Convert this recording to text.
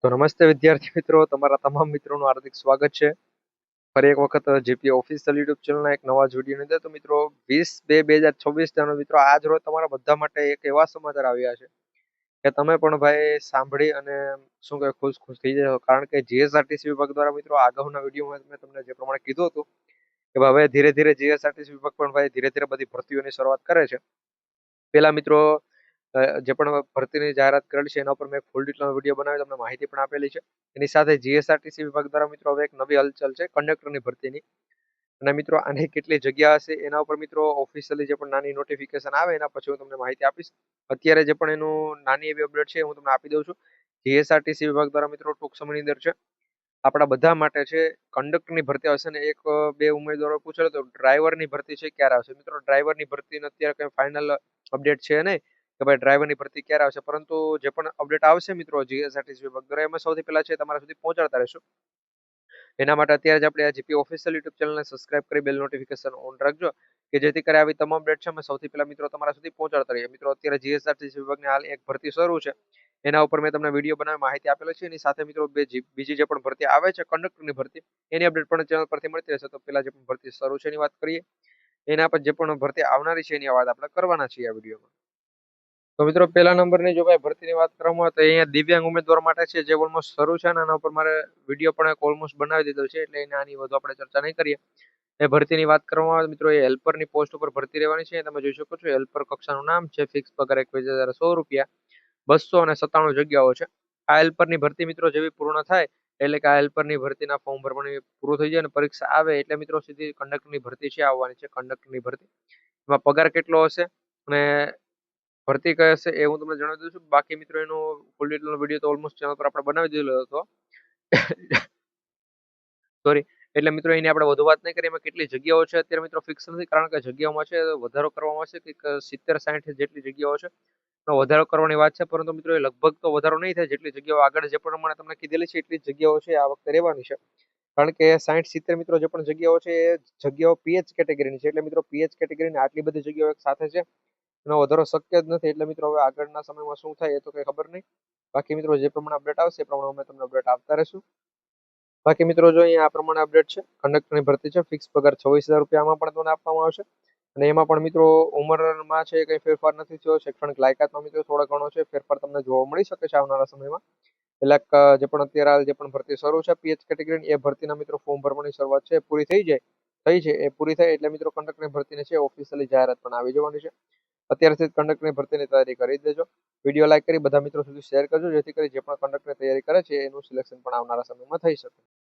તો નમસ્તે વિદ્યાર્થી મિત્રો, તમારા તમામ મિત્રોનું હાર્દિક સ્વાગત છે ફરી એક વખત જીપી ઓફિશિયલ યુટ્યુબ ચેનલના એક નવા જ વિડીયોની અંદર. તો મિત્રો 20/2/2026 ના મિત્રો આજ રોજ તમારા બધા માટે એક એવા સમાચાર આવ્યા છે કે તમે પણ ભાઈ સાંભળી અને શું કે ખુશ થઈ જશો, કારણ કે જીએસઆરટીસી વિભાગ દ્વારા મિત્રો અગાઉના વિડીયોમાં મેં તમને જે પ્રમાણે કીધું હતું કે હવે ધીરે ધીરે જીએસઆરટીસી વિભાગ પણ ભાઈ ધીરે ધીરે બધી ભરતીઓની શરૂઆત કરે છે. પેલા મિત્રો જે પણ ભરતીની જાહેરાત કરેલી છે એના ઉપર મેં ફૂલ ડિટેલનો વિડીયો બનાવી તમને માહિતી પણ આપેલી છે. એની સાથે જીએસઆરટીસી વિભાગ દ્વારા મિત્રો હવે એક નવી હલચલ છે કંડક્ટરની ભરતીની. અને મિત્રો આની કેટલી જગ્યા હશે એના ઉપર મિત્રો ઓફિશિયલી જે પણ નાની નોટિફિકેશન આવે એના પછી હું તમને માહિતી આપીશ. અત્યારે જે પણ એનું નાની એવી અપડેટ છે હું તમને આપી દઉં છું. જીએસઆરટીસી વિભાગ દ્વારા મિત્રો ટૂંક સમયની અંદર છે આપણા બધા માટે છે કંડક્ટરની ભરતી આવશે. ને એક બે ઉમેદવારો પૂછેલો તો ડ્રાઈવરની ભરતી છે ક્યારે આવશે. મિત્રો ડ્રાઈવરની ભરતી અત્યારે કઈ ફાઇનલ અપડેટ છે નહીં કે ભાઈ ડ્રાઈવરની ભરતી ક્યારે આવશે, પરંતુ જે પણ અપડેટ આવશે મિત્રો જીએસઆરટીસી વિભાગ દ્વારા એમાં સૌથી પહેલા છે તમારા સુધી પહોંચાડતા રહેશું. એના માટે અત્યારે જ આપણે આ જીપી ઓફિશિયલ યુટ્યુબ ચેનલને સબસ્ક્રાઇબ કરી બેલ નોટિફિકેશન ઓન રાખજો કે જેથી કરી આવી તમામ અપડેટ છે અમે સૌથી પહેલા મિત્રો તમારા સુધી પહોંચાડતા રહીએ. મિત્રો અત્યારે જીએસઆરટીસી વિભાગની હાલ એક ભરતી શરૂ છે, એના ઉપર મેં તમને વિડીયો બનાવી માહિતી આપેલો છે. એની સાથે મિત્રો બીજી જે પણ ભરતી આવે છે કંડક્ટરની ભરતી એની અપડેટ પણ ચેનલ પરથી મળતી રહેશે. તો પેલા જે પણ ભરતી શરૂ છે એની વાત કરીએ, એના પર જે પણ ભરતી આવનારી છે એની વાત આપણે કરવાના છીએ આ વિડીયોમાં. તો મિત્રો પહેલા નંબરની જો ભાઈ ભરતીની વાત કરવામાં આવે તો અહીંયા દિવ્યાંગ ઉમેદવાર માટે છે જે ઓલમોસ્ટ શરૂ છે ને એના ઉપર મારે વિડીયો પણ એક ઓલમોસ્ટ બનાવી દીધો છે, એટલે એને આની વધુ આપણે ચર્ચા નહીં કરીએ. એ ભરતીની વાત કરવામાં આવે તો મિત્રો એ હેલ્પરની પોસ્ટ ઉપર ભરતી રહેવાની છે. તમે જોઈ શકો છો હેલ્પર કક્ષાનું નામ છે, ફિક્સ પગાર 21,100 રૂપિયા, 297 જગ્યાઓ છે. આ હેલ્પરની ભરતી મિત્રો જેવી પૂર્ણ થાય એટલે કે આ હેલ્પરની ભરતીના ફોર્મ ભરવાની પૂરું થઈ જાય અને પરીક્ષા આવે એટલે મિત્રો સીધી કંડક્ટરની ભરતી છે આવવાની છે. કંડક્ટરની ભરતી એમાં પગાર કેટલો હશે અને ભરતી કઈ હશે એ હું તમને જણાવી દઉં છું. બાકી મિત્રો એનો ફૂલ ડિટેલનો વિડીયો તો ઓલમોસ્ટ ચેનલ પર આપણે બનાવી દીધેલો હતો. સોરી. એટલે મિત્રો એની આપણે વધુ વાત નહીં કરીએ. એમાં કેટલી જગ્યાઓ છે અત્યારે મિત્રો ફિક્સ નથી, કારણ કે જગ્યાઓમાં છે વધારો કરવામાં આવશે કંઈક 70-60 જેટલી જગ્યાઓ છે. તો વધારો કરવાની વાત છે, પરંતુ મિત્રો એ લગભગ તો વધારો નહીં થાય. જેટલી જગ્યાઓ આગળ જે પ્રમાણે તમને કીધેલી છે એટલી જ જગ્યાઓ છે આ વખતે રહેવાની છે. કારણ કે 60-70 મિત્રો જે પણ જગ્યાઓ છે એ જગ્યાઓ પીએચ કેટેગરીની છે. એટલે મિત્રો પીએચ કેટેગરીની આટલી બધી જગ્યાઓ એક સાથે છે એનો વધારો શક્ય જ નથી. એટલે મિત્રો હવે આગળના સમયમાં શું થાય એ તો કઈ ખબર નહીં. બાકી મિત્રો જે પ્રમાણે અપડેટ આવશે એ પ્રમાણે અમે તમને અપડેટ આપતા રહેશું. બાકી મિત્રો જો અહીંયા આ પ્રમાણે અપડેટ છે કંડક્ટરની ભરતી છે, ફિક્સ પગાર 26,000 રૂપિયામાં પણ તમને આપવામાં આવશે. અને એમાં પણ મિત્રો ઉંમરમાં છે કઈ ફેરફાર નથી થયો. શૈક્ષણિક લાયકાતમાં મિત્રો થોડો ઘણો છે ફેરફાર તમને જોવા મળી શકે છે આવનારા સમયમાં. એટલે જે પણ અત્યારે હાલ જે પણ ભરતી શરૂ છે પીએચ કેટેગરીની એ ભરતીના મિત્રો ફોર્મ ભરવાની શરૂઆત છે પૂરી થઈ છે. એ પૂરી થાય એટલે મિત્રો કંડક્ટરની ભરતીની છે ઓફિશિયલી જાહેરાત પણ આવી જવાની છે. અત્યારથી જ કંડક્ટરની ભરતીની તૈયારી કરી દેજો. વિડીયો લાઈક કરી બધા મિત્રો સુધી શેર કરજો જેથી કરી જે પણ કંડક્ટરની તૈયારી કરે છે એનું સિલેક્શન પણ આવનારા સમયમાં થઈ શકે.